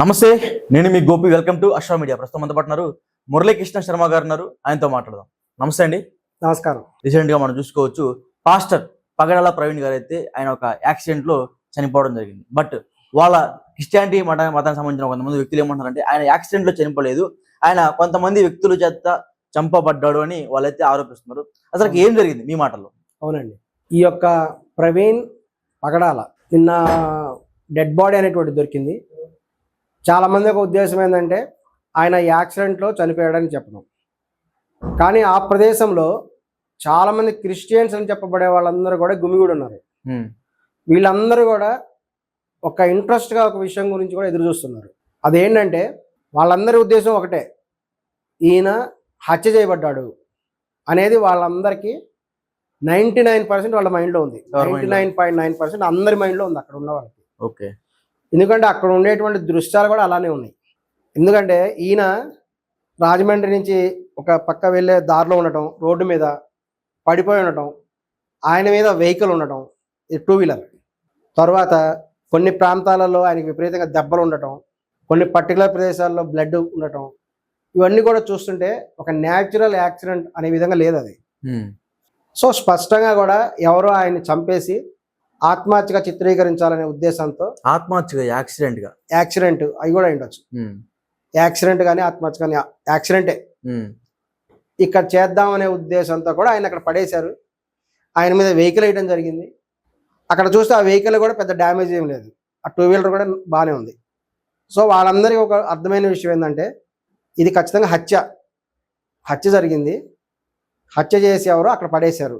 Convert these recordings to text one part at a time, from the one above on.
నమస్తే, నేను మీ Gopi. Welcome to Ashwa media. ప్రస్తుతం మనతో పాటున్నారు మురళీకృష్ణ శర్మ గారు ఉన్నారు. ఆయనతో మాట్లాడదాం. నమస్తే అండి. నమస్కారం. రీసెంట్ గా మనం చూసుకోవచ్చు, పాస్టర్ పగడాల ప్రవీణ్ గారు అయితే ఆయన ఒక యాక్సిడెంట్ లో చనిపోవడం జరిగింది. బట్ వాళ్ళ క్రిస్టియానిటీ మతానికి సంబంధించిన కొంతమంది వ్యక్తులు ఏమంటారంటే ఆయన యాక్సిడెంట్ లో చనిపోలేదు, ఆయన కొంతమంది వ్యక్తుల చేత చంపబడ్డాడు అని వాళ్ళైతే ఆరోపిస్తున్నారు. అసలు ఏం జరిగింది మీ మాటల్లో? అవునండి, ఈ యొక్క ప్రవీణ్ పగడాల నిన్న డెడ్ బాడీ అనేటువంటి దొరికింది. చాలామంది ఒక ఉద్దేశం ఏంటంటే ఆయన యాక్సిడెంట్లో చనిపోయాడని చెప్పడం. కానీ ఆ ప్రదేశంలో చాలామంది క్రిస్టియన్స్ అని చెప్పబడే వాళ్ళందరూ కూడా గుమిగూడి ఉన్నారు. వీళ్ళందరూ కూడా ఒక ఇంట్రెస్ట్గా ఒక విషయం గురించి కూడా ఎదురు చూస్తున్నారు. అదేంటంటే వాళ్ళందరి ఉద్దేశం ఒకటే, ఈయన హత్య చేయబడ్డాడు అనేది వాళ్ళందరికీ 99% వాళ్ళ మైండ్లో ఉంది. 99.9% అందరి మైండ్లో ఉంది అక్కడ ఉన్న వాళ్ళకి. ఓకే, ఎందుకంటే అక్కడ ఉండేటువంటి దృశ్యాలు కూడా అలానే ఉన్నాయి. ఎందుకంటే ఈయన రాజమండ్రి నుంచి ఒక పక్క వెళ్ళే దారిలో ఉండటం, రోడ్డు మీద పడిపోయి ఉండటం, ఆయన మీద వెహికల్ ఉండటం, ఇది 2 వీలర్. తర్వాత కొన్ని ప్రాంతాలలో ఆయనకి విపరీతంగా దెబ్బలు ఉండటం, కొన్ని పర్టికులర్ ప్రదేశాల్లో బ్లడ్ ఉండటం, ఇవన్నీ కూడా చూస్తుంటే ఒక న్యాచురల్ యాక్సిడెంట్ అనే విధంగా లేదు అది. సో స్పష్టంగా కూడా ఎవరో ఆయన్ని చంపేసి ఆత్మహత్యగా చిత్రీకరించాలనే ఉద్దేశంతో, ఆత్మహత్యగా యాక్సిడెంట్ అవి కూడా ఉండొచ్చు. యాక్సిడెంట్ కానీ ఆత్మహత్య కానీ యాక్సిడెంటే ఇక్కడ చేద్దామనే ఉద్దేశంతో కూడా ఆయన అక్కడ పడేశారు. ఆయన మీద వెహికల్ వేయడం జరిగింది. అక్కడ చూస్తే ఆ వెహికల్ కూడా పెద్ద డ్యామేజ్ ఏం లేదు, ఆ 2 వీలర్ కూడా బాగానే ఉంది. సో వాళ్ళందరికీ ఒక అర్థమైన విషయం ఏంటంటే ఇది ఖచ్చితంగా హత్య జరిగింది. హత్య చేసి ఎవరో అక్కడ పడేశారు.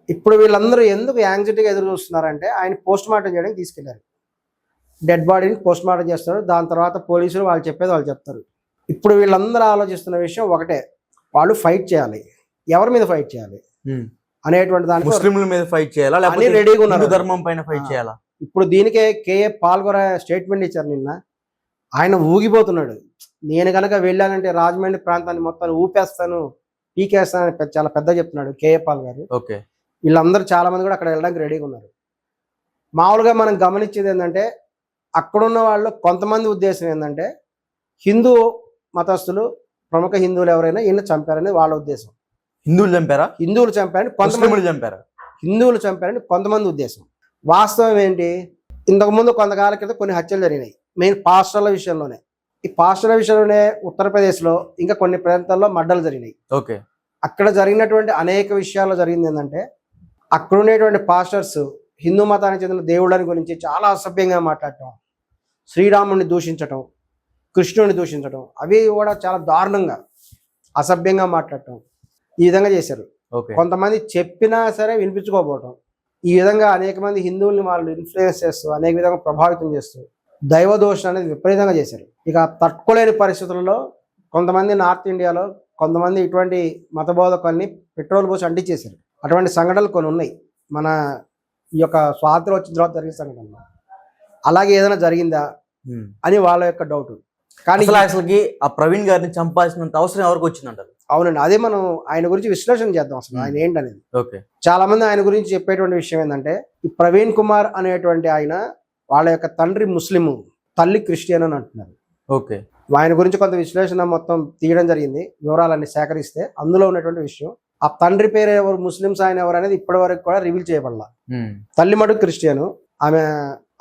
ఇప్పుడు వీళ్ళందరూ ఎందుకు యాంగ్జైటీగా ఎదురు చూస్తున్నారంటే ఆయన పోస్ట్ మార్టం చేయడానికి తీసుకెళ్లారు. డెడ్ బాడీని పోస్ట్ మార్టం చేస్తారు. దాని తర్వాత పోలీసులు వాళ్ళు చెప్పేది వాళ్ళు చెప్తారు. ఇప్పుడు వీళ్ళందరూ ఆలోచిస్తున్న విషయం ఒకటే, వాళ్ళు ఫైట్ చేయాలి. ఎవరి మీద ఫైట్ చేయాలి అనేటువంటి దానికి ముస్లింల మీద ఫైట్ చేయాలా, లేకపోతే రెడీగా ఉన్నారు, ధర్మం పైన ఫైట్ చేయాలా? ఇప్పుడు దీనికే కేఏ పాల్గొర స్టేట్మెంట్ ఇచ్చారు నిన్న. ఆయన ఊగిపోతున్నాడు. నేను కనుక వెళ్ళానంటే రాజమండ్రి ప్రాంతాన్ని మొత్తాన్ని ఊపేస్తాను, పీకేస్తానని చాలా పెద్ద చెప్తున్నాడు కేఏ పాల్ గారు. ఓకే, వీళ్ళందరూ చాలా మంది కూడా అక్కడ వెళ్ళడానికి రెడీగా ఉన్నారు. మామూలుగా మనం గమనించేది ఏంటంటే అక్కడున్న వాళ్ళు కొంతమంది ఉద్దేశం ఏంటంటే హిందూ మతస్థులు, ప్రముఖ హిందువులు ఎవరైనా ఈయన చంపారనేది వాళ్ళ ఉద్దేశం. హిందువులు చంపారని కొంతమంది ఉద్దేశం. వాస్తవం ఏంటి, ఇంతకుముందు కొంతకాలం క్రితం కొన్ని హత్యలు జరిగినాయి, మెయిన్ పాస్టర్ల విషయంలోనే. ఈ పాస్టర్ల విషయంలోనే ఉత్తరప్రదేశ్లో ఇంకా కొన్ని ప్రాంతాల్లో మర్డర్లు జరిగినాయి. ఓకే, అక్కడ జరిగినటువంటి అనేక విషయాల్లో జరిగింది ఏంటంటే అక్కడ ఉండేటువంటి పాస్టర్స్ హిందూ మతానికి చెందిన దేవుళ్ళని గురించి చాలా అసభ్యంగా మాట్లాడటం, శ్రీరాముడిని దూషించటం, కృష్ణుడిని దూషించటం, అవి కూడా చాలా దారుణంగా అసభ్యంగా మాట్లాడటం, ఈ విధంగా చేశారు. కొంతమంది చెప్పినా సరే వినిపించుకోకపోవటం, ఈ విధంగా అనేక మంది హిందువుల్ని వాళ్ళు ఇన్ఫ్లుయెన్స్ చేస్తూ అనేక విధంగా ప్రభావితం చేస్తూ దైవ దోషం అనేది విపరీతంగా చేశారు. ఇక తట్టుకోలేని పరిస్థితులలో కొంతమంది నార్త్ ఇండియాలో కొంతమంది ఇటువంటి మతబోధకుల్ని పెట్రోల్ పోసి అంటించేశారు. అటువంటి సంఘటనలు కొన్ని ఉన్నాయి మన ఈ యొక్క స్వాతంత్రం వచ్చిన తర్వాత జరిగిన సంఘటనలు. అలాగే ఏదైనా జరిగిందా అని వాళ్ళ యొక్క డౌట్. కానీ అసలుకి ఆ ప్రవీణ్ గారిని చంపాల్సినంత అవసరం ఎవరికి వచ్చిందంటారు? అవునండి, అదే మనం ఆయన గురించి విశ్లేషణ చేద్దాం అసలు ఆయన ఏంటనేది. ఓకే, చాలా మంది ఆయన గురించి చెప్పేటువంటి విషయం ఏంటంటే ఈ ప్రవీణ్ కుమార్ అనేటువంటి ఆయన వాళ్ళ యొక్క తండ్రి ముస్లిం, తల్లి క్రిస్టియన్ అని అంటున్నారు. ఓకే, ఆయన గురించి కొంత విశ్లేషణ మొత్తం తీయడం జరిగింది, వివరాలన్నీ సేకరిస్తే అందులో ఉన్నటువంటి విషయం ఆ తండ్రి పేరు ఎవరు, ముస్లిమ్స్ ఆయన ఎవరు అనేది ఇప్పటి వరకు కూడా రివీల్ చేయబడాల. తల్లి మటుకు క్రిస్టియన్, ఆమె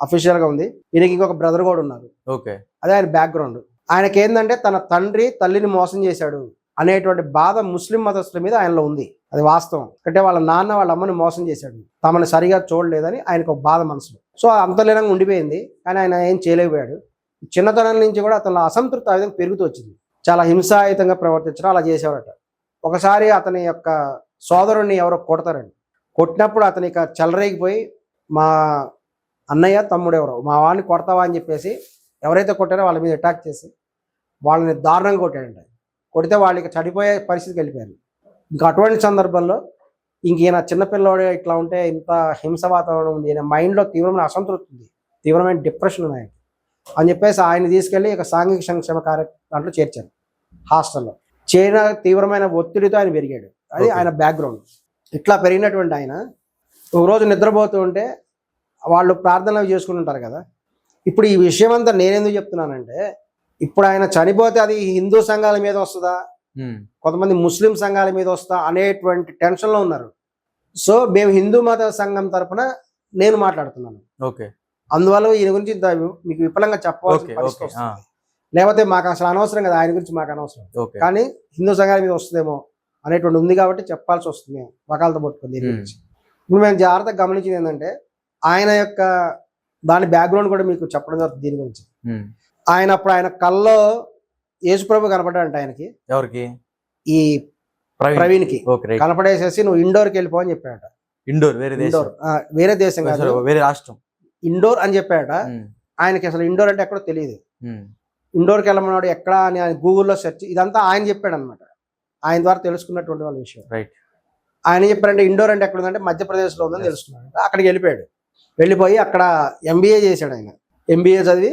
అఫీషియల్ గా ఉంది. ఈయనకి ఇంకొక బ్రదర్ కూడా ఉన్నారు. ఓకే, అదే ఆయన బ్యాక్గ్రౌండ్. ఆయనకి ఏంటంటే తన తండ్రి తల్లిని మోసం చేశాడు అనేటువంటి బాధ ముస్లిం మతస్థుల మీద ఆయనలో ఉంది. అది వాస్తవం. అంటే వాళ్ళ నాన్న వాళ్ళ అమ్మని మోసం చేశాడు, తమను సరిగా చూడలేదని ఆయనకు ఒక బాధ మనసులో. సో అంతలీనంగా ఉండిపోయింది. కానీ ఆయన ఏం చేయలేకపోయాడు. చిన్నతనం నుంచి కూడా అతను అసంతృప్తి ఆ విధంగా పెరుగుతూ వచ్చింది. చాలా హింసాయుతంగా ప్రవర్తించడం అలా చేసేవాడట. ఒకసారి అతని యొక్క సోదరుడిని ఎవరో కొడతారండి. కొట్టినప్పుడు అతని ఇక చెలరేగిపోయి మా అన్నయ్య తమ్ముడు ఎవరో మా వాడిని కొడతావా అని చెప్పేసి ఎవరైతే కొట్టారో వాళ్ళ మీద అటాక్ చేసి వాళ్ళని దారుణంగా కొట్టాడంట. కొడితే వాళ్ళకి చనిపోయే పరిస్థితికి వెళ్ళిపోయారు. ఇంకా అటువంటి సందర్భంలో ఇంక ఈయన చిన్నపిల్లవాడు ఇట్లా ఉంటే ఇంత హింస వాతావరణం ఉంది, ఈయన మైండ్లో తీవ్రమైన అసంతృప్తి ఉంది, తీవ్రమైన డిప్రెషన్ ఉన్నాయి అని చెప్పేసి ఆయన తీసుకెళ్ళి ఇక సాంఘిక సంక్షేమ దాంట్లో చేర్చారు. హాస్టల్లో చేరిన తీవ్రమైన ఒత్తిడితో ఆయన పెరిగాడు. అది ఆయన బ్యాక్గ్రౌండ్. ఇట్లా పెరిగినటువంటి ఆయన ఒకరోజు నిద్రపోతూ ఉంటే వాళ్ళు ప్రార్థనలు చేసుకుని ఉంటారు కదా, ఇప్పుడు ఈ విషయం అంతా నేనెందుకు చెప్తున్నానంటే, ఇప్పుడు ఆయన చనిపోతే అది హిందూ సంఘాల మీద వస్తుందా, కొంతమంది ముస్లిం సంఘాల మీద వస్తా అనేటువంటి టెన్షన్లో ఉన్నారు. సో మేము హిందూ మత సంఘం తరపున నేను మాట్లాడుతున్నాను. ఓకే, అందువల్ల ఈయన గురించి మీకు విఫలంగా చెప్పాల్సిన పరిస్థితి వస్తుంది. లేకపోతే మాకు అసలు అనవసరం కదా, ఆయన గురించి మాకు అనవసరం. కానీ హిందూ సంఘాల మీద వస్తుందేమో అనేటువంటి ఉంది కాబట్టి చెప్పాల్సి వస్తుంది వకాలతో పట్టుకుంది దీని గురించి. ఇప్పుడు మేము జాగ్రత్తగా గమనించింది ఏంటంటే, ఆయన యొక్క దాని బ్యాక్గ్రౌండ్ కూడా మీకు చెప్పడం జరుగుతుంది దీని గురించి. ఆయన అప్పుడు ఆయన కల్లో యేసుప్రభు కనపడ్డాడంట ఆయనకి. ఎవరికి? ఈ ప్రవీణ్కి కనపడేసేసి నువ్వు ఇండోర్కి వెళ్ళిపో అని చెప్పాడట. ఇండోర్ వేరే దేశం కాదు, వేరే రాష్ట్రం. ఇండోర్ అని చెప్పాడట. ఆయనకి అసలు ఇండోర్ అంటే ఎక్కడో తెలియదు. ఇండోర్కి వెళ్ళమన్నాడు ఎక్కడ అని ఆయన గూగుల్లో సెర్చ్, ఇదంతా ఆయన చెప్పాడు అనమాట. ఆయన ద్వారా తెలుసుకున్నటువంటి వాళ్ళ విషయం. ఆయన చెప్పారంటే ఇండోర్ అంటే ఎక్కడ ఉందంటే మధ్యప్రదేశ్లో ఉందని తెలుసుకున్నాడు. అక్కడికి వెళ్ళిపోయాడు. వెళ్ళిపోయి అక్కడ ఎంబీఏ చేశాడు. ఆయన ఎంబీఏ చదివి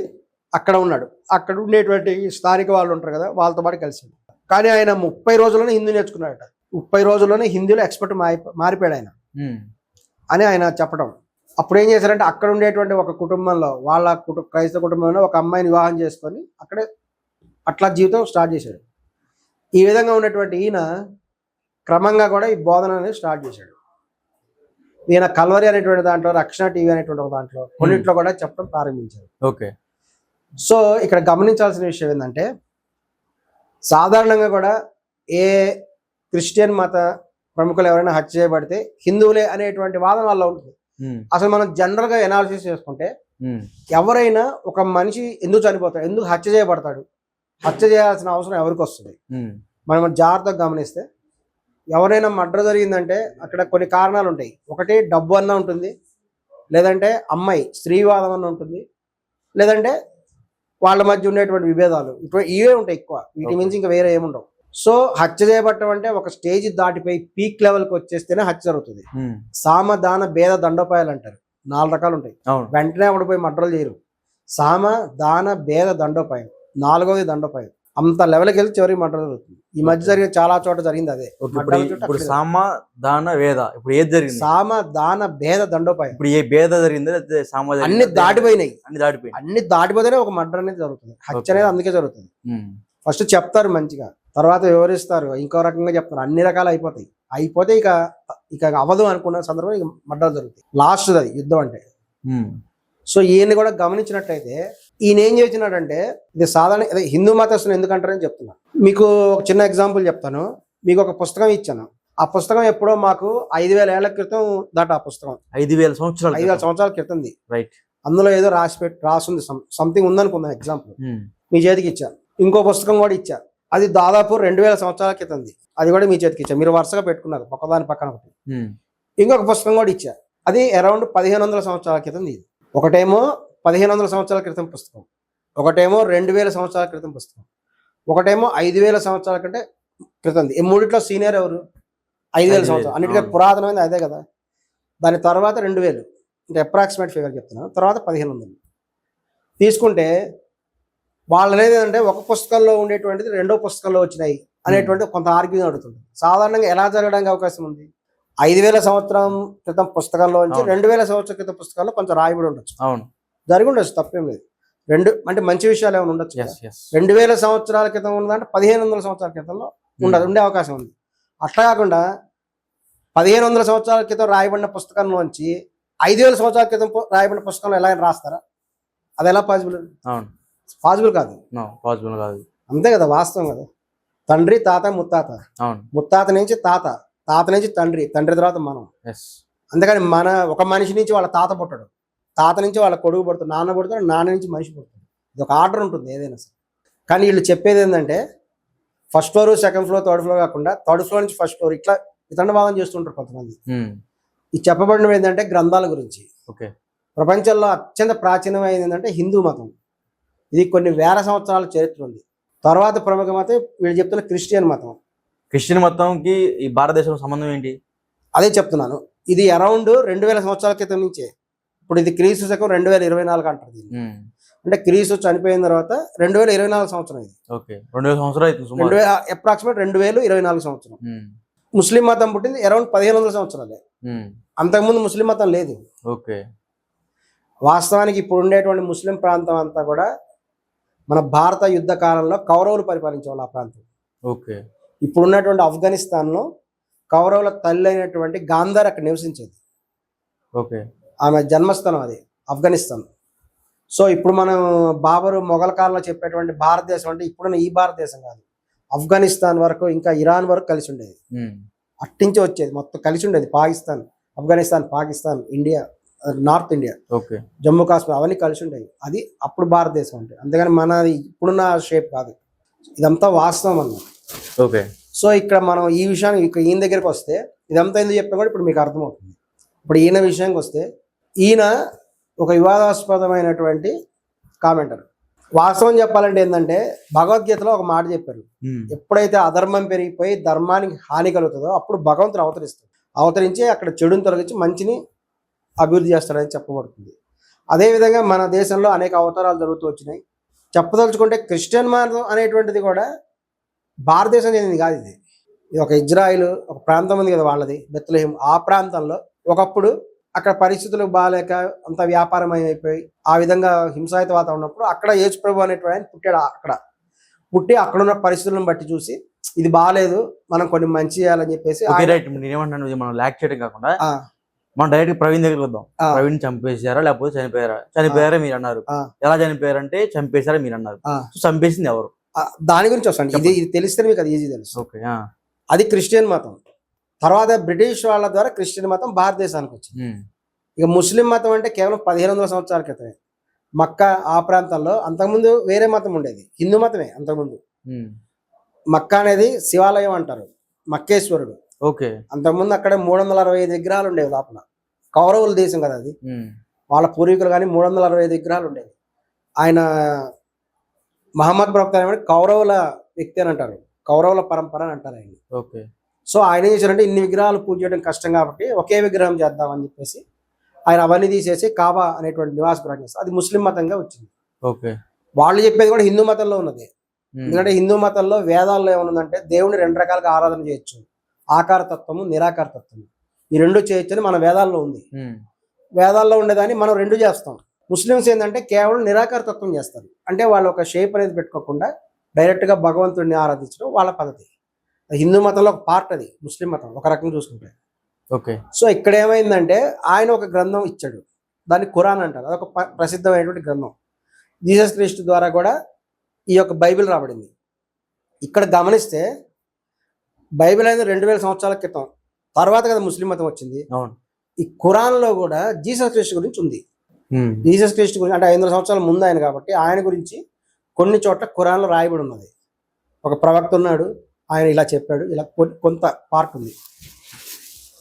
అక్కడ ఉన్నాడు. అక్కడ ఉండేటువంటి స్థానిక వాళ్ళు ఉంటారు కదా, వాళ్ళతో పాటు కలిసాడు. కానీ ఆయన 30 రోజుల్లోనే హిందీ నేర్చుకున్నాడట. 30 రోజుల్లోనే హిందీలో ఎక్స్పర్ట్ మారిపోయాడు ఆయన అని ఆయన చెప్పడం. అప్పుడు ఏం చేశారంటే, అక్కడ ఉండేటువంటి ఒక కుటుంబంలో వాళ్ళ క్రైస్తవ కుటుంబంలో ఒక అమ్మాయిని వివాహం చేసుకొని అక్కడే అట్లా జీవితం స్టార్ట్ చేశాడు. ఈ విధంగా ఉన్నటువంటి ఈయన క్రమంగా కూడా ఈ బోధన అనేది స్టార్ట్ చేశాడు. ఈయన కల్వరి అనేటువంటి దాంట్లో, రక్షణ టీవీ అనేటువంటి ఒక దాంట్లో కొన్నింటిలో కూడా చెప్పడం ప్రారంభించారు. ఓకే. సో ఇక్కడ గమనించాల్సిన విషయం ఏంటంటే, సాధారణంగా కూడా ఏ క్రిస్టియన్ మత ప్రముఖులు ఎవరైనా హత్య చేయబడితే హిందువులే అనేటువంటి వాదన వల్ల ఉంటుంది. అసలు మనం జనరల్ గా ఎనాలిసిస్ చేసుకుంటే, ఎవరైనా ఒక మనిషి ఎందుకు చనిపోతాడు, ఎందుకు హత్య చేయబడతాడు, హత్య చేయాల్సిన అవసరం ఎవరికి వస్తుంది? మనం జాగ్రత్తగా గమనిస్తే, ఎవరైనా మర్డర్ జరిగిందంటే అక్కడ కొన్ని కారణాలు ఉంటాయి. ఒకటి డబ్బు అన్న ఉంటుంది, లేదంటే అమ్మాయి స్త్రీవాదం అన్న ఉంటుంది, లేదంటే వాళ్ళ మధ్య ఉండేటువంటి విభేదాలు. ఇప్పుడు ఇవే ఉంటాయి ఎక్కువ, వీటి మించి ఇంకా వేరే ఏముండవు. సో హత్య చేయబట్టం అంటే ఒక స్టేజ్ దాటిపోయి పీక్ లెవెల్కి వచ్చేస్తేనే హత్య జరుగుతుంది. సామ దాన భేద దండోపాయాలు అంటారు. 4 రకాలు ఉంటాయి. వెంటనే పడిపోయి మర్డర్లు చేయరు. సామ దాన భేద దండోపాయం, 4వది దండోపాయం. అంత లెవెల్కి వెళ్ళి చివరికి మర్డర్ జరుగుతుంది. ఈ మధ్య జరిగే చాలా చోట జరిగింది అదే. సామ దాన వేద, ఇప్పుడు ఏది జరిగింది? సామ దాన భేద దండోపాయం. ఇప్పుడు ఏ భేద జరిగిందో అన్ని దాటిపోయినాయి. అన్ని దాటిపోతేనే ఒక మర్డర్ అనేది జరుగుతుంది. హత్య అనేది అందుకే జరుగుతుంది. ఫస్ట్ చెప్తారు మంచిగా, తర్వాత వివరిస్తారు, ఇంకో రకంగా చెప్తారు, అన్ని రకాలు అయిపోతే ఇక అవ్వదు అనుకున్న సందర్భం ఇక మర్డర్ జరుగుతుంది. లాస్ట్ అది యుద్ధం అంటే. సో ఈయన్ని కూడా గమనించినట్లయితే, ఈయన ఏం చేసినాడంటే, ఇది సాధారణ హిందూ మతస్థులు ఎందుకంటారని చెప్తున్నా. మీకు ఒక చిన్న ఎగ్జాంపుల్ చెప్తాను. మీకు ఒక పుస్తకం ఇచ్చాను. ఆ పుస్తకం ఎప్పుడో మాకు 5000 ఏళ్ల క్రితం దట. ఆ పుస్తకం 5000 సంవత్సరాల క్రితంది. అందులో ఏదో రాసింది, సంథింగ్ ఉందనుకుందాం ఎగ్జాంపుల్. మీ చేతికి ఇచ్చా. ఇంకో పుస్తకం కూడా ఇచ్చా, అది దాదాపు 2000 సంవత్సరాల క్రితంది. అది కూడా మీ చేతికి ఇచ్చా. మీరు వరుసగా పెట్టుకున్నారు ఒకదాని పక్కన ఒకటి. ఇంకొక పుస్తకం కూడా ఇచ్చా, అది అరౌండ్ 1500 సంవత్సరాల క్రితం. ఇది ఒకటేమో 1500 సంవత్సరాల క్రితం పుస్తకం, ఒకటేమో 2000 సంవత్సరాల క్రితం పుస్తకం, ఒకటేమో 5000 సంవత్సరాల కంటే క్రితంది. ఈ మూడిట్లో సీనియర్ ఎవరు? 5000 సంవత్సరాలు. అన్నిటికీ పురాతనమైంది అదే కదా. దాని తర్వాత 2000, అంటే అప్రాక్సిమేట్ ఫిగర్ చెప్తున్నాను. తర్వాత 1500 తీసుకుంటే, వాళ్ళు అనేది ఏంటంటే ఒక పుస్తకంలో ఉండేటువంటిది రెండో పుస్తకంలో వచ్చినాయి అనేటువంటి కొంత ఆర్గ్యూయింగ్ అడుగుతుంది. సాధారణంగా ఎలా జరగడానికి అవకాశం ఉంది? 5000 సంవత్సరం క్రితం పుస్తకంలో నుంచి 2000 సంవత్సరాల క్రితం పుస్తకాల్లో కొంచెం రాయబడి ఉండొచ్చు. జరిగి ఉండొచ్చు, తప్పేం లేదు. అంటే మంచి విషయాలు ఏమైనా ఉండొచ్చు. 2000 సంవత్సరాల క్రితం ఉన్నదంటే 1500 సంవత్సరాల క్రితంలో ఉండే అవకాశం ఉంది. అట్లా కాకుండా 1500 సంవత్సరాల క్రితం రాయబడిన పుస్తకంలోంచి 5000 సంవత్సరాల క్రితం రాయబడిన పుస్తకంలో ఎలా రాస్తారా? అది ఎలా పాసిబుల్? పాసిబుల్ కాదు. అంతే కదా, వాస్తవం కదా. తండ్రి, తాత, ముత్తాత, ముత్తాత నుంచి తాత, తాత నుంచి తండ్రి, తండ్రి తర్వాత మనం. అందుకని ఒక మనిషి నుంచి వాళ్ళ తాత పుట్టాడు, తాత నుంచి వాళ్ళ కొడుకు పుడతాడు, నాన్న పుడతాడు, నాన్న నుంచి మనిషి పుడతాడు. ఇది ఒక ఆర్డర్ ఉంటుంది ఏదైనా సరే. కానీ వీళ్ళు చెప్పేది ఏంటంటే, first floor, second floor, third floor కాకుండా థర్డ్ ఫ్లోర్ నుంచి ఫస్ట్ ఫ్లోర్, ఇట్లా వితండవాదం చేస్తుంటారు కొంతమంది. ఇది చెప్పబడినవి ఏంటంటే గ్రంథాల గురించి. ప్రపంచంలో అత్యంత ప్రాచీనమైనది ఏంటంటే హిందూ మతం. ఇది కొన్ని వేల సంవత్సరాల చరిత్ర ఉంది. తర్వాత ప్రముఖ మతం వీళ్ళు చెప్తున్న క్రిస్టియన్ మతం. క్రిస్టియన్ మతంకి ఈ భారతదేశం సంబంధం ఏంటి? అదే చెప్తున్నాను. ఇది అరౌండ్ 2000 సంవత్సరాల క్రితం నుంచే. ఇప్పుడు ఇది క్రీస్తు శకం 2024 అంటారు దీన్ని. అంటే క్రీస్తు చనిపోయిన తర్వాత 2024 సంవత్సరం ఇది. 2000 సంవత్సరాలు, అప్రాక్సిమేట్ 2024 సంవత్సరం. ముస్లిం మతం పుట్టింది అరౌండ్ 1500 సంవత్సరాలే. అంతకుముందు ముస్లిం మతం లేదు. వాస్తవానికి ఇప్పుడు ఉండేటువంటి ముస్లిం ప్రాంతం అంతా కూడా మన భారత యుద్ధ కాలంలో కౌరవులు పరిపాలించేవాళ్ళు ఆ ప్రాంతం. ఓకే. ఇప్పుడు ఉన్నటువంటి ఆఫ్ఘనిస్తాన్లో కౌరవుల తల్లి అయినటువంటి గాంధార్ అక్కడ నివసించేది. ఓకే. ఆమె జన్మస్థానం అది ఆఫ్ఘనిస్తాన్. సో ఇప్పుడు మనం బాబరు మొఘల్ కాలంలో చెప్పేటువంటి భారతదేశం అంటే ఇప్పుడున్న ఈ భారతదేశం కాదు, ఆఫ్ఘనిస్తాన్ వరకు ఇంకా ఇరాన్ వరకు కలిసి ఉండేది. అట్టించి వచ్చేది మొత్తం కలిసి ఉండేది. Pakistan, Afghanistan, Pakistan, India, north India, okay, Jammu Kashmir అవన్నీ కలిసి ఉండేవి. అది అప్పుడు భారతదేశం అంటే. అంతేగాని మనది ఇప్పుడున్న షేప్ కాదు. ఇదంతా వాస్తవం అన్నమాట. ఓకే. సో ఇక్కడ మనం ఈ విషయాన్ని ఇక్కడ ఈయన దగ్గరికి వస్తే ఇదంతా ఎందుకు చెప్పాం కూడా ఇప్పుడు మీకు అర్థమవుతుంది. ఇప్పుడు ఈయన విషయానికి వస్తే ఈయన ఒక వివాదాస్పదమైనటువంటి కామెంటర్. వాస్తవం చెప్పాలంటే ఏంటంటే భగవద్గీతలో ఒక మాట చెప్పారు, ఎప్పుడైతే అధర్మం పెరిగిపోయి ధర్మానికి హాని కలుగుతుందో అప్పుడు భగవంతుడు అవతరించి అక్కడ చెడుని తొలగించి మంచిని అభివృద్ధి చేస్తాడని చెప్పబడుతుంది. అదేవిధంగా మన దేశంలో అనేక అవతారాలు జరుగుతూ వచ్చినాయి. చెప్పదలుచుకుంటే క్రిస్టియన్ మతం అనేటువంటిది కూడా భారతదేశం చెందింది కాదు. ఇది ఒక ఇజ్రాయిల్ ఒక ప్రాంతం ఉంది కదా వాళ్ళది, బెత్లెహేం. ఆ ప్రాంతంలో ఒకప్పుడు అక్కడ పరిస్థితులు బాగాలేక అంత వ్యాపారం అయిపోయి ఆ విధంగా హింసాయుత వాతావరణం ఉన్నప్పుడు అక్కడ యేసు ప్రభు అనేటువంటి ఆయన పుట్టాడు. అక్కడ పుట్టి అక్కడున్న పరిస్థితులను బట్టి చూసి ఇది బాగాలేదు, మనం కొన్ని మంచి చేయాలని చెప్పేసి నేనేమంటున్నాను, మనం లాక్ చేయడం కాకుండా మనం డైరెక్ట్ ప్రవీణ్ దగ్గరికి వద్దాం. ప్రవీణ్ చంపేశారా లేకపోతే చనిపోయారా మీరు అన్నారు. ఎలా చనిపోయారంటే చంపేశారా మీరు అన్నారు. చంపేసింది ఎవరు? దాని గురించి వస్తాను. ఇది తెలిస్తే మీకు అది ఈజీ తెలుసు. ఓకే. అది క్రిస్టియన్ మతం. తర్వాత బ్రిటిష్ వాళ్ళ ద్వారా క్రిస్టియన్ మతం భారతదేశానికి వచ్చింది. ఇక ముస్లిం మతం అంటే కేవలం 1500 సంవత్సరాల క్రితమే. మక్కా ఆ ప్రాంతాల్లో అంతకుముందు వేరే మతం ఉండేది, హిందూ మతమే. అంతకుముందు మక్కా అనేది శివాలయం అంటారు, మక్కేశ్వరుడు. ఓకే. అంతకుముందు అక్కడ 365 విగ్రహాలు ఉండేవి లోపల. కౌరవుల దేశం కదా అది, వాళ్ళ పూర్వీకులు కానీ 365 విగ్రహాలు ఉండేవి. ఆయన మహమ్మద్ ప్రవక్త కౌరవుల వ్యక్తి అని అంటారు, కౌరవుల పరంపర అని అంటారు ఆయన. ఓకే. సో ఆయన ఏం చేశారంటే ఇన్ని విగ్రహాలు పూజ చేయడం కష్టం కాబట్టి ఒకే విగ్రహం చేద్దామని చెప్పేసి ఆయన అవన్నీ తీసేసి కాబా అనేటువంటి నివాస గృహం చేస్తారు. అది ముస్లిం మతంగా వచ్చింది. ఓకే. వాళ్ళు చెప్పేది కూడా హిందూ మతంలో ఉన్నది. ఎందుకంటే హిందూ మతంలో వేదాల్లో ఏమన్నదంటే దేవుని 2 రకాలుగా ఆరాధన చేయొచ్చు, ఆకార తత్వము, నిరాకార తత్వము. ఈ 2 చేయొచ్చు అని మన వేదాల్లో ఉంది. వేదాల్లో ఉండేదాన్ని మనం 2 చేస్తాం. ముస్లిమ్స్ ఏంటంటే కేవలం నిరాకార తత్వం చేస్తారు. అంటే వాళ్ళు ఒక షేప్ అనేది పెట్టుకోకుండా డైరెక్ట్గా భగవంతుడిని ఆరాధించడం వాళ్ళ పద్ధతి. హిందూ మతంలో ఒక పార్ట్, అది ముస్లిం మతం ఒక రకంగా చూసుకుంటే. ఓకే. సో ఇక్కడ ఏమైందంటే ఆయన ఒక గ్రంథం ఇచ్చాడు, దాన్ని ఖురాన్ అంటారు. అదొక ప్రసిద్ధమైనటువంటి గ్రంథం. జీసస్ క్రీస్తు ద్వారా కూడా ఈ యొక్క బైబిల్ రాబడింది. ఇక్కడ గమనిస్తే బైబిల్ అనేది 2000 సంవత్సరాల క్రితం తర్వాత కదా ముస్లిం మతం వచ్చింది. ఈ ఖురాన్లో కూడా జీసస్ క్రీస్తు గురించి ఉంది. జీసస్ క్రీస్తు గురించి అంటే 500 సంవత్సరాల ముందు ఆయన కాబట్టి ఆయన గురించి కొన్ని చోట్ల ఖురాన్లో రాయబడి ఉన్నది. ఒక ప్రవక్త ఉన్నాడు, ఆయన ఇలా చెప్పాడు, ఇలా కొంత పార్ట్ ఉంది.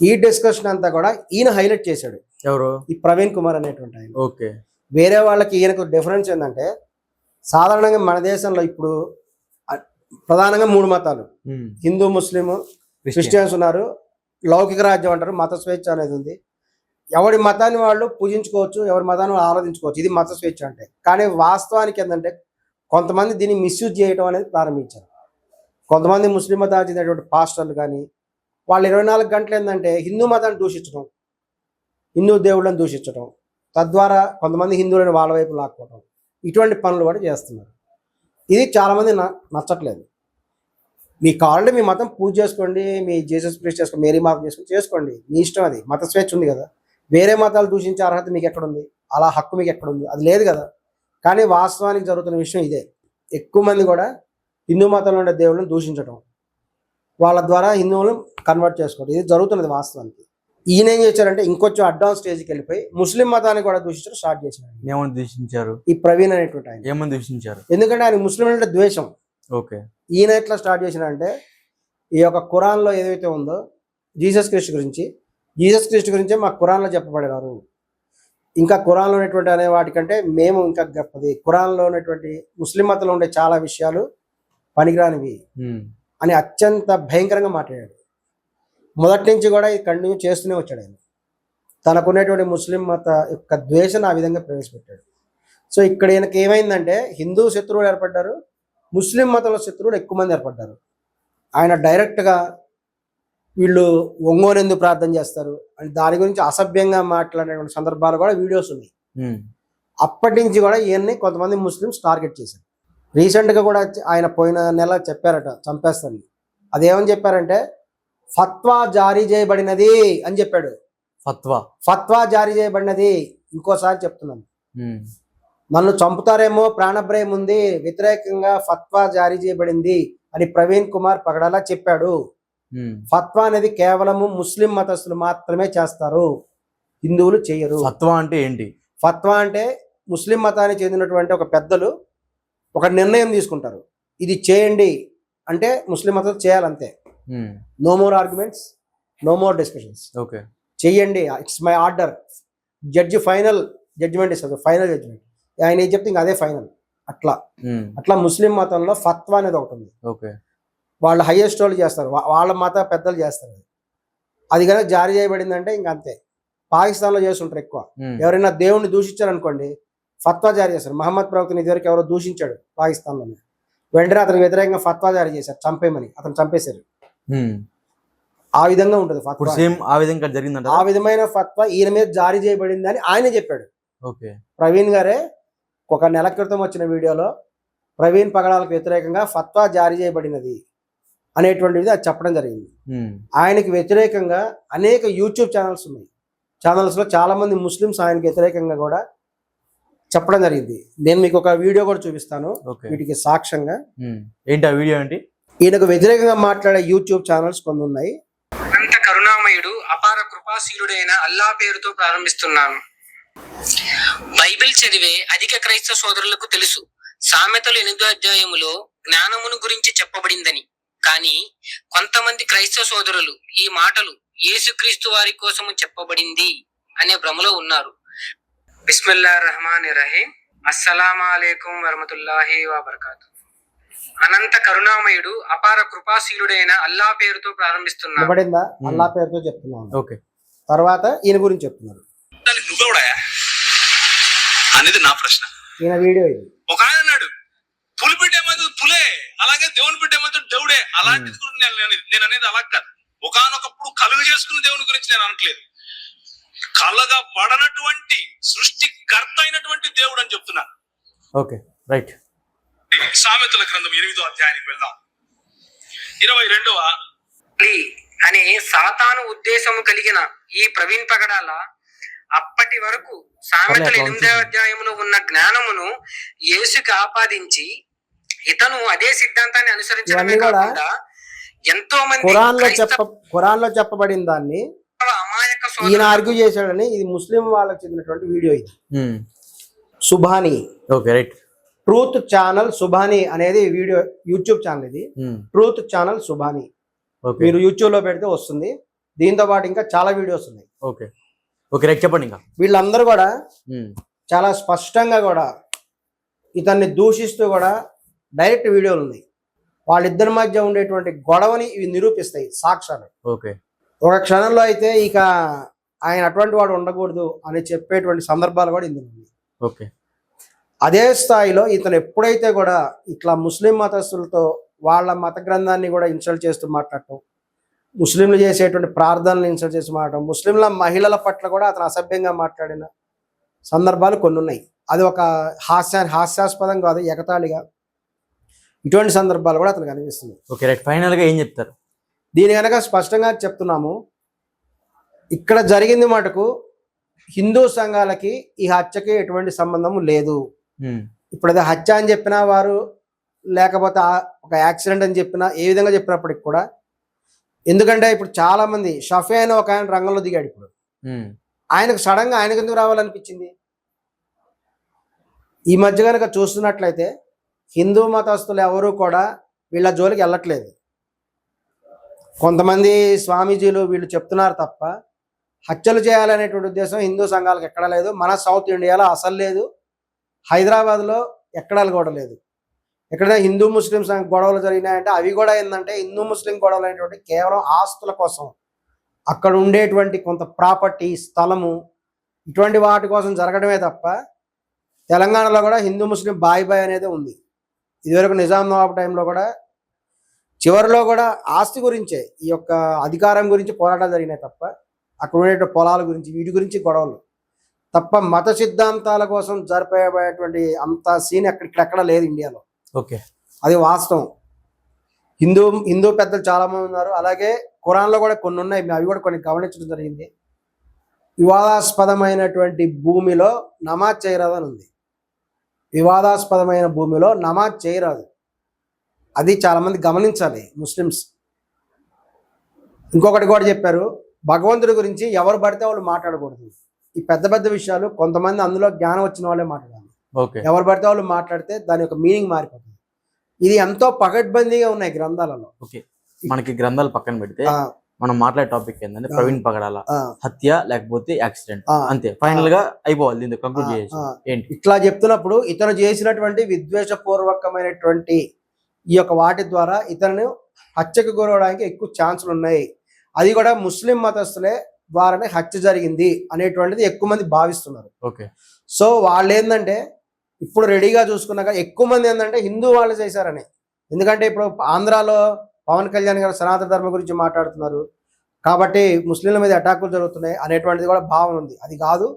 ఈ డిస్కషన్ అంతా కూడా ఈయన హైలైట్ చేశాడు. ఎవరు? ఈ ప్రవీణ్ కుమార్ అనేటువంటి ఆయన. ఓకే. వేరే వాళ్ళకి ఈయనకు డిఫరెన్స్ ఏంటంటే సాధారణంగా మన దేశంలో ఇప్పుడు ప్రధానంగా 3 మతాలు, హిందూ, ముస్లిం, క్రిస్టియన్స్ ఉన్నారు. లౌకిక రాజ్యం అంటారు, మత స్వేచ్ఛ అనేది ఉంది. ఎవరి మతాన్ని వాళ్ళు పూజించుకోవచ్చు, ఎవరి మతాన్ని వాళ్ళు ఆరాధించుకోవచ్చు, ఇది మత స్వేచ్ఛ అంటే. కానీ వాస్తవానికి ఏంటంటే కొంతమంది దీన్ని మిస్యూజ్ చేయడం అనేది ప్రారంభించారు. కొంతమంది ముస్లిం మతానికి చెందినటువంటి పాస్టర్లు కానీ వాళ్ళు 24 గంటలు ఏంటంటే హిందూ మతాన్ని దూషించడం, హిందూ దేవుళ్ళని దూషించడం, తద్వారా కొంతమంది హిందువులను వాళ్ళ వైపు లాక్కోవడం, ఇటువంటి పనులు కూడా చేస్తున్నారు. ఇది చాలామంది నచ్చట్లేదు. మీకు కావాలంటే మీ మతం పూజ చేసుకోండి, మీ జీసస్ క్రీస్తు చేసుకోండి, మేరీ మాత చేసుకోండి, మీ ఇష్టం, అది మత స్వేచ్ఛ ఉంది కదా. వేరే మతాలు దూషించే అర్హత మీకు ఎక్కడుంది? అలా హక్కు మీకు ఎక్కడుంది? అది లేదు కదా. కానీ వాస్తవానికి జరుగుతున్న విషయం ఇదే. ఎక్కువ మంది కూడా హిందూ మతంలో ఉండే దేవుళ్ళని దూషించడం, వాళ్ళ ద్వారా హిందువులను కన్వర్ట్ చేసుకోవడం, ఇది జరుగుతున్నది వాస్తవానికి. ఈయన ఏం చేశారంటే ఇంకొంచెం అడ్వాన్స్ స్టేజ్కి వెళ్ళిపోయి ముస్లిం మతాన్ని కూడా దూషించడం స్టార్ట్ చేశారు. ఏమని దూషించారు? ఈ ప్రవీణ్ అనేటువంటి ఆయన ఏమని దూషించారు? ఎందుకంటే ఆయన ముస్లిం అంటే ద్వేషం. ఓకే. ఈయన ఎట్లా స్టార్ట్ చేశారంటే ఈ యొక్క ఖురాన్లో ఏదైతే ఉందో జీసస్ క్రీస్తు గురించే మా ఖురాన్లో చెప్పబడేవారు. ఇంకా ఖురాన్లో ఉన్నటువంటి అనే వాటికంటే మేము ఇంకా గొప్పది, ఖురాన్లో ఉన్నటువంటి ముస్లిం మతంలో ఉండే చాలా విషయాలు పనికిరానివి అని అత్యంత భయంకరంగా మాట్లాడాడు. మొదటి నుంచి కూడా ఇది కంటిన్యూ చేస్తూనే వచ్చాడు. ఆయన తనకున్నటువంటి ముస్లిం మత యొక్క ద్వేషను ఆ విధంగా ప్రవేశపెట్టాడు. సో ఇక్కడ ఈయనకి ఏమైందంటే హిందూ శత్రువులు ఏర్పడ్డారు, ముస్లిం మతంలో శత్రువులు ఎక్కువ మంది ఏర్పడ్డారు. ఆయన డైరెక్ట్గా వీళ్ళు ఒంగోనెందుకు ప్రార్థన చేస్తారు అని దాని గురించి అసభ్యంగా మాట్లాడేటువంటి సందర్భాలు కూడా వీడియోస్ ఉన్నాయి. అప్పటి నుంచి కూడా ఈయన్ని కొంతమంది ముస్లిమ్స్ టార్గెట్ చేశారు. రీసెంట్గా కూడా ఆయన పోయిన నెల చెప్పారట చంపేస్తాను. అదేమని చెప్పారంటే ఫత్వా జారీ చేయబడినది అని చెప్పాడు. ఫత్వా జారీ చేయబడినది. ఇంకోసారి చెప్తున్నాను, నన్ను చంపుతారేమో ప్రాణభయం ఉంది, వ్యతిరేకంగా ఫత్వా జారీ చేయబడింది అని ప్రవీణ్ కుమార్ పగడాల చెప్పాడు. ఫత్వా అనేది కేవలము ముస్లిం మతస్థులు మాత్రమే చేస్తారు, హిందువులు చేయరు. ఫత్వా అంటే ఏంటి? ఫత్వా అంటే ముస్లిం మతానికి చెందినటువంటి ఒక పెద్దలు ఒక నిర్ణయం తీసుకుంటారు, ఇది చేయండి అంటే ముస్లిం మతం చేయాలంతే. No more arguments, no more discussions. Okay, చెయ్యండి, it's my order. Judge final judgement ఇస్తారు, ఫైనల్ జడ్జిమెంట్. ఆయన ఏం చెప్తే ఇంకా అదే ఫైనల్. అట్లా ముస్లిం మతంలో ఫత్వా అనేది ఒకటి ఉంది. ఓకే, వాళ్ళు హైయెస్ట్ వాళ్ళు చేస్తారు, వాళ్ళ మత పెద్దలు చేస్తారు. అది కనుక జారీ చేయబడిందంటే ఇంకా అంతే. పాకిస్తాన్లో చేస్తుంటారు ఎక్కువ. ఎవరైనా దేవుణ్ణి దూషించారనుకోండి, ఫత్వా జారీ చేస్తారు. మహమ్మద్ ప్రవక్తని ఇదివరకు ఎవరో దూషించాడు పాకిస్తాన్లో, వెంటనే అతనికి వ్యతిరేకంగా ఫత్వా జారీ చేశారు, చంపేమని. అతను చంపేశారు. ఆ విధంగా ఉంటుంది ఫత్వా. సేమ్ ఆ విధంగా జరిగిందంట. ఆ విధమైన ఫత్వా ఈయన మీద జారీ చేయబడింది అని ఆయనే చెప్పాడు. ఓకే, ప్రవీణ్ గారే ఒక నెల క్రితం వచ్చిన వీడియోలో ప్రవీణ్ పగడాలకు వ్యతిరేకంగా ఫత్వా జారీ చేయబడినది అనేటువంటిది అది చెప్పడం జరిగింది. ఆయనకి వ్యతిరేకంగా అనేక యూట్యూబ్ ఛానల్స్ ఉన్నాయి. ఛానల్స్లో చాలా మంది ముస్లిమ్స్ ఆయనకి వ్యతిరేకంగా కూడా చెప్పడం జరిగింది. నేను మీకు ఒక వీడియో కూడా చూపిస్తాను వీటికి సాక్ష్యంగా. ఏంటి ఆ వీడియో? ఏంటి? ఈయనకు వ్యతిరేకంగా మాట్లాడే యూట్యూబ్ ఛానల్స్ కొన్ని ఉన్నాయి. అనంత కరుణామయుడు అపార కృపాశీలుడైన అల్లా పేరుతో ప్రారంభిస్తున్నాను. బైబిల్ చదివే అధిక క్రైస్తవ సోదరులకు తెలుసు, సామెతలు 8వ అధ్యాయములో జ్ఞానమును గురించి చెప్పబడిందని. కానీ కొంతమంది క్రైస్తవ సోదరులు ఈ మాటలు యేసుక్రీస్తు వారి కోసము చెప్పబడింది అనే భ్రమలో ఉన్నారు. బిస్మిల్లాహిర్ రహమానిర్ రహీం. అస్సలాము అలైకుం వరహ్మతుల్లాహి వబరకాతుహు. అనంత కరుణామయుడు అపార కృపాశీలుడైన అల్లా పేరుతో ప్రారంభిస్తున్నాను. అల్లా పేరుతో చెప్తున్నాను. ఓకే, తర్వాత ఈయన గురించి చెప్తున్నారు అనేది నా ప్రశ్న. ఈయన వీడియో ఇది. ఒక ఆయన అన్నాడు, పులి పెట్టేమో పులే, అలాగే దేవుని పెట్టేమో దేవుడే. అలాంటిది కూడా నేను అనేది అలా కాదు. ఒకనొకప్పుడు కలుగు చేసుకున్న దేవుని గురించి నేను అనట్లేదు, కలగా పడనటువంటి సృష్టికర్త అయినటువంటి దేవుడు అని చెప్తున్నాను. Okay, right. సామెతల గ్రంథం 8వ అధ్యాయానికి వెళ్దాం. 22వ అనే సాతాను ఉద్దేశము కలిగిన ఈ ప్రవీణ్ పగడాల అప్పటి వరకు సామెతల 8వ అధ్యాయంలో ఉన్న జ్ఞానమును యేసుకి ఆపాదించి ఇతను అదే సిద్ధాంతాన్ని అనుసరించడమే కాకుండా ఎంతో మంది ఖురాన్ లో చెప్పబడిన దాన్ని అమాయక ఈయన ఆర్గ్యూ చేశాడని. ఇది ముస్లిం వాళ్ళకి చెందినటువంటి వీడియో. ఇది Subhani. Okay, right. Truth channel Subhani అనేది వీడియో యూట్యూబ్ ఛానల్. ఇది ట్రూత్ ఛానల్ సుభాని. మీరు యూట్యూబ్ లో పెడితే వస్తుంది. దీంతో పాటు ఇంకా చాలా వీడియోస్ ఉన్నాయి. Okay, okay, right. చెప్పండి. ఇంకా వీళ్ళందరూ కూడా చాలా స్పష్టంగా కూడా ఇతన్ని దూషిస్తూ కూడా డైరెక్ట్ వీడియోలు ఉన్నాయి. వాళ్ళిద్దరి మధ్య ఉండేటువంటి గొడవని ఇవి నిరూపిస్తాయి సాక్ష్యాలు. ఓకే, ఒక క్షణంలో అయితే ఇక ఆయన అటువంటి వాడు ఉండకూడదు అని చెప్పేటువంటి సందర్భాలు కూడా ఇందులో ఉన్నాయి. ఓకే, అదే స్థాయిలో ఇతను ఎప్పుడైతే కూడా ఇట్లా ముస్లిం మతస్థులతో వాళ్ళ మత గ్రంథాన్ని కూడా ఇన్సల్ట్ చేస్తూ మాట్లాడటం, ముస్లింలు చేసేటువంటి ప్రార్థనలు ఇన్సల్ట్ చేసి మాట్లాడటం, ముస్లింల మహిళల పట్ల కూడా అతను అసభ్యంగా మాట్లాడిన సందర్భాలు కొన్ని ఉన్నాయి. అది ఒక హాస్యాస్పదం కాదు, ఎగతాళిగా ఇటువంటి సందర్భాలు కూడా అతను కనిపిస్తుంది. Okay, right. ఫైనల్ గా ఏం చెప్తారు? దీని కనుక స్పష్టంగా చెప్తున్నాము, ఇక్కడ జరిగింది మటుకు హిందూ సంఘాలకి ఈ హత్యకి ఎటువంటి సంబంధం లేదు. ఇప్పుడు అది హత్య అని చెప్పినా వారు, లేకపోతే ఒక యాక్సిడెంట్ అని చెప్పినా, ఏ విధంగా చెప్పినప్పటికి కూడా, ఎందుకంటే ఇప్పుడు చాలా మంది షఫీ అయిన ఒక ఆయన రంగంలో దిగాడు. ఇప్పుడు ఆయనకు సడన్ గా ఆయనకు ఎందుకు రావాలనిపించింది? ఈ మధ్య కనుక చూస్తున్నట్లయితే హిందూ మతస్థులు ఎవరు కూడా వీళ్ళ జోలికి వెళ్ళట్లేదు. కొంతమంది స్వామీజీలు వీళ్ళు చెప్తున్నారు తప్ప హత్యలు చేయాలనేటువంటి ఉద్దేశం హిందూ సంఘాలకు ఎక్కడ లేదు. మన సౌత్ ఇండియాలో అసలు లేదు, హైదరాబాద్లో ఎక్కడ కూడా లేదు. ఎక్కడైనా హిందూ ముస్లిం గొడవలు జరిగినాయంటే అవి కూడా ఏంటంటే హిందూ ముస్లిం గొడవలు అనేటువంటి కేవలం ఆస్తుల కోసం, అక్కడ ఉండేటువంటి కొంత ప్రాపర్టీ, స్థలము, ఇటువంటి వాటి కోసం జరగడమే తప్ప తెలంగాణలో కూడా హిందూ ముస్లిం బాయ్ బాయ్ అనేది ఉంది. ఇదివరకు నిజాం నవాబు టైంలో కూడా చివరిలో కూడా ఆస్తి గురించే, ఈ యొక్క అధికారం గురించి పోరాటాలు జరిగినాయి తప్ప అక్కడ ఉండే పొలాల గురించి, వీటి గురించి గొడవలు. తప్ప మత సిద్ధాంతాల కోసం జరిపేటువంటి అంత సీన్ ఇక్కడెక్కడ లేదు ఇండియాలో. ఓకే, అది వాస్తవం. హిందూ పెద్దలు చాలా మంది ఉన్నారు, అలాగే ఖురాన్లో కూడా కొన్ని ఉన్నాయి, అవి కూడా కొన్ని గమనించడం జరిగింది. వివాదాస్పదమైనటువంటి భూమిలో నమాజ్ చేయరాదు అని ఉంది. వివాదాస్పదమైన భూమిలో నమాజ్ చేయరాదు, అది చాలా మంది గమనించాలి ముస్లిమ్స్. ఇంకొకటి కూడా చెప్పారు, భగవంతుడి గురించి ఎవరు పడితే వాళ్ళు మాట్లాడకూడదు. ఈ పెద్ద పెద్ద విషయాలు కొంతమంది అందులో జ్ఞానం వచ్చిన వాళ్ళే మాట్లాడాలి. ఓకే, ఎవరు పడితే వాళ్ళు మాట్లాడితే దాని యొక్క మీనింగ్ మారిపోతుంది. ఇది ఎంతో పకడ్బందీగా ఉన్నాయి గ్రంథాలలో. ఓకే, మనకి గ్రంథాలు పక్కన పెడితే మనం మాట్లాడే టాపిక్ ఏంటంటే ప్రవీణ్ పగడాల హత్య లేకపోతే యాక్సిడెంట్, అంతే ఫైనల్ గా అయిపోవాలి, దీంతో కంక్లూడ్ చేయొచ్చు. ఏంటి ఇట్లా చెప్తున్నప్పుడు ఇతను చేసినటువంటి విద్వేషపూర్వకమైనటువంటి ఈ యొక్క వాటి ద్వారా ఇతను హత్యకు గురవడానికి ఎక్కువ ఛాన్సులు ఉన్నాయి. అది కూడా ముస్లిం మతస్థులే ద్వారానే హత్య జరిగింది అనేటువంటిది ఎక్కువ మంది భావిస్తున్నారు. ఓకే, సో వాళ్ళు ఏంటంటే ఇప్పుడు రెడీగా చూసుకున్నాక ఎక్కువ మంది ఏంటంటే హిందూ వాళ్ళు చేశారని. ఎందుకంటే ఇప్పుడు ఆంధ్రాలో పవన్ కళ్యాణ్ గారు సనాతన ధర్మం గురించి మాట్లాడుతున్నారు కాబట్టి ముస్లింల మీద అటాకులు జరుగుతున్నాయి అనేటువంటిది కూడా భావన ఉంది. అది కాదు,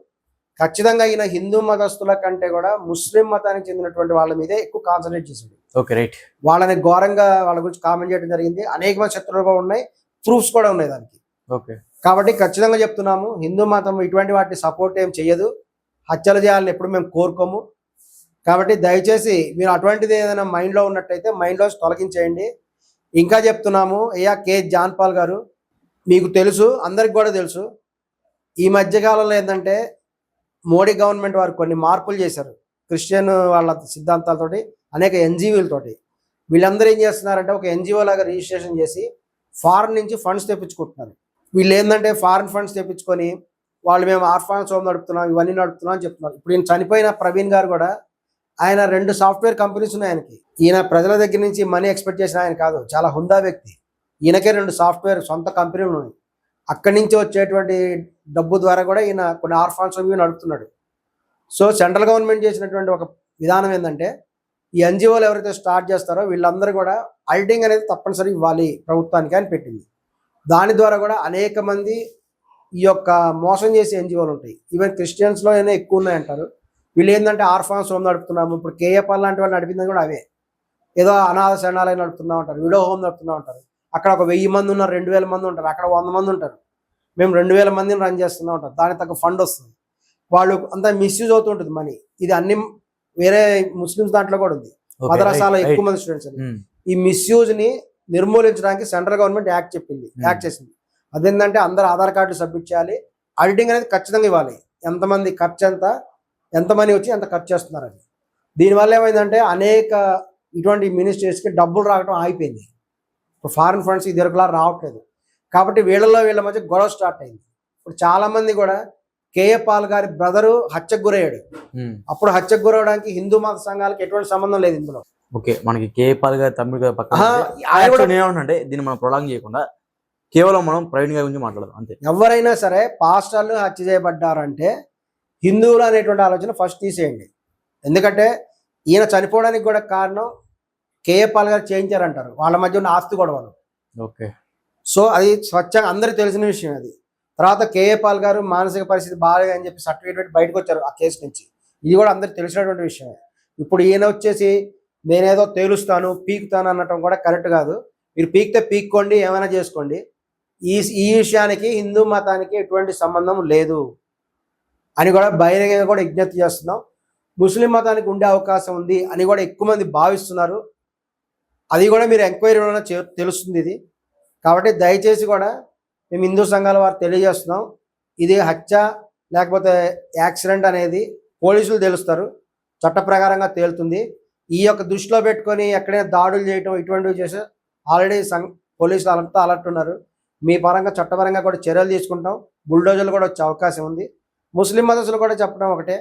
ఖచ్చితంగా ఈయన హిందూ మతస్థుల కంటే కూడా ముస్లిం మతానికి చెందినటువంటి వాళ్ళ మీదే ఎక్కువ కాన్సన్ట్రేట్ చేశాడు. Okay, right. వాళ్ళని ఘోరంగా వాళ్ళ గురించి కామెంట్ చేయడం జరిగింది. అనేక మంది శత్రువులు కూడా ఉన్నాయి, ప్రూఫ్స్ కూడా ఉన్నాయి దానికి. ఓకే, కాబట్టి ఖచ్చితంగా చెప్తున్నాము, హిందూ మతం ఇటువంటి వాటిని సపోర్ట్ ఏం చేయదు, హత్యలు చేయాలని ఎప్పుడు మేము కోరుకోము. కాబట్టి దయచేసి మీరు అటువంటిది ఏదైనా మైండ్లో ఉన్నట్టయితే మైండ్లో తొలగించేయండి. ఇంకా చెప్తున్నాము, అయ్యా కే జాన్ పాల్ గారు, మీకు తెలుసు, అందరికి కూడా తెలుసు, ఈ మధ్యకాలంలో ఏంటంటే మోడీ గవర్నమెంట్ వారు కొన్ని మార్పులు చేశారు క్రిస్టియన్ వాళ్ళ సిద్ధాంతాలతోటి, అనేక ఎన్జిఓలతోటి. వీళ్ళందరూ ఏం చేస్తున్నారంటే ఒక ఎన్జిఓ లాగా రిజిస్ట్రేషన్ చేసి ఫారెన్ నుంచి ఫండ్స్ తెప్పించుకుంటున్నారు. వీళ్ళు ఏంటంటే ఫారెన్ ఫండ్స్ తెప్పించుకొని వాళ్ళు మేము ఆర్ఫాన్స్ హోమ్ నడుపుతున్నాం, ఇవన్నీ నడుపుతున్నాం అని చెప్తున్నారు. ఇప్పుడు ఈయన చనిపోయిన ప్రవీణ్ గారు కూడా, ఆయన 2 సాఫ్ట్వేర్ కంపెనీస్ ఉన్నాయి ఆయనకి. ఈయన ప్రజల దగ్గర నుంచి మనీ ఎక్స్పెక్ట్ చేసిన ఆయన కాదు, చాలా హుందా వ్యక్తి. ఈయనకే 2 సాఫ్ట్వేర్ సొంత కంపెనీలు ఉన్నాయి. అక్కడి నుంచి వచ్చేటువంటి డబ్బు ద్వారా కూడా ఈయన కొన్ని ఆర్ఫాన్స్ హోమ్ నడుపుతున్నాడు. సో సెంట్రల్ గవర్నమెంట్ చేసినటువంటి ఒక విధానం ఏంటంటే ఈ ఎన్జిఓలు ఎవరైతే స్టార్ట్ చేస్తారో వీళ్ళందరూ కూడా ఆడిటింగ్ అనేది తప్పనిసరి ఇవ్వాలి ప్రభుత్వానికి అని పెట్టింది. దాని ద్వారా కూడా అనేక మంది ఈ యొక్క మోసం చేసే ఎన్జిఓలు ఉంటాయి. ఈవెన్ క్రిస్టియన్స్లో అయినా ఎక్కువ ఉన్నాయంటారు. వీళ్ళు ఏంటంటే ఆర్ఫాన్స్ హోమ్ నడుపుతున్నాము, ఇప్పుడు కేఏపాల్ లాంటి వాళ్ళు నడిపిందని కూడా అవే. ఏదో అనాథ శరణాలయం నడుపుతున్నాం అంటారు, విడో హోమ్ నడుపుతున్నాం అంటారు. అక్కడ ఒక 1000 మంది ఉన్నారు, 2000 మంది ఉంటారు, అక్కడ 100 మంది ఉంటారు. మేము 2000 మందిని రన్ చేస్తున్నాం అంటారు. దానికి తగ్గ ఫండ్ వస్తుంది. వాళ్ళు అంతా మిస్యూజ్ అవుతుంటుంది మనీ. ఇది అన్ని వేరే ముస్లిమ్స్ దాంట్లో కూడా ఉంది, మదరసాలో ఎక్కువ మంది స్టూడెంట్స్. ఈ మిస్యూజ్ ని నిర్మూలించడానికి సెంట్రల్ గవర్నమెంట్ యాక్ట్ చేసింది. అదేంటంటే అందరు ఆధార్ కార్డులు సబ్మిట్ చేయాలి, ఆడిటింగ్ అనేది ఖచ్చితంగా ఇవ్వాలి, ఎంతమంది ఖర్చు ఎంత మనీ వచ్చి ఎంత ఖర్చు చేస్తున్నారని. దీనివల్ల ఏమైందంటే అనేక ఇటువంటి మినిస్ట్రీస్కి డబ్బులు రావడం ఆగిపోయింది. ఇప్పుడు ఫారిన్ ఫండ్స్ ఇదివరకులా రావట్లేదు. కాబట్టి వీళ్ళ మధ్య గొడవ స్టార్ట్ అయింది. ఇప్పుడు చాలా మంది కూడా కేఏ పాల్ గారి బ్రదరు హత్యకు గురయ్యాడు. అప్పుడు హత్యకు గురవడానికి హిందూ మత సంఘాలకు ఎటువంటి సంబంధం లేదు ఇందులో. ఓకే, మనకి కేఏ పాల్ గారి తమ్ముడు ఏమంటే దీన్ని మనం ప్రొలాంగ్ చేయకుండా కేవలం మనం ప్రవీణ్ గారి గురించి మాట్లాడదాం అంతే. ఎవరైనా సరే పాస్టర్లు హత్య చేయబడ్డారంటే హిందువులు అనేటువంటి ఆలోచన ఫస్ట్ తీసేయండి. ఎందుకంటే ఈయన చనిపోవడానికి కూడా కారణం కేఏ పాల్ గారు చేయించారంటారు, వాళ్ళ మధ్య ఉన్న ఆస్తి గొడవలు. ఓకే, సో అది స్వచ్ఛంగా అందరికి తెలిసిన విషయం. అది తర్వాత కేఏ పాల్ గారు మానసిక పరిస్థితి బాగాలేదు అని చెప్పి సర్టిఫికేట్ బయటకు వచ్చారు ఆ కేసు నుంచి. ఇది కూడా అందరికి తెలిసినటువంటి విషయమే. ఇప్పుడు ఈయన వచ్చేసి నేనేదో తేలుస్తాను పీకుతాను అనటం కూడా కరెక్ట్ కాదు. మీరు పీకితే పీక్కోండి, ఏమైనా చేసుకోండి. ఈ విషయానికి హిందూ మతానికి ఎటువంటి సంబంధం లేదు అని కూడా బహిరంగంగా కూడా విజ్ఞప్తి చేస్తున్నాం. ముస్లిం మతానికి ఉండే అవకాశం ఉంది అని కూడా ఎక్కువ మంది భావిస్తున్నారు. అది కూడా మీరు ఎంక్వైరీలో తెలుస్తుంది ఇది. కాబట్టి దయచేసి కూడా మేము హిందూ సంఘాల వారు తెలియజేస్తున్నాం, ఇది హత్య లేకపోతే యాక్సిడెంట్ అనేది పోలీసులు తెలుస్తారు, చట్ట ప్రకారంగా తేలుతుంది. ఈ యొక్క దృష్టిలో పెట్టుకొని ఎక్కడైనా దాడులు చేయటం ఇటువంటివి చేసి ఆల్రెడీ పోలీసులు అంతా అలర్ట్ ఉన్నారు. మీ పరంగా చట్టపరంగా కూడా చర్యలు తీసుకుంటాం. బుల్డోజర్లు కూడా వచ్చే అవకాశం ఉంది. ముస్లిం మతస్థులు కూడా చెప్పడం ఒకటే,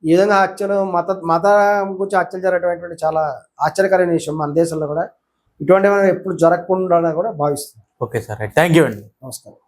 ఈ విధంగా హత్యలు మత గురించి హత్యలు జరగటువంటి చాలా ఆశ్చర్యకరమైన విషయం. మన దేశంలో కూడా ఇటువంటివి ఎప్పుడు జరగకుండా కూడా భావిస్తున్నాం. ఓకే సార్, థ్యాంక్ యూ అండి, నమస్కారం.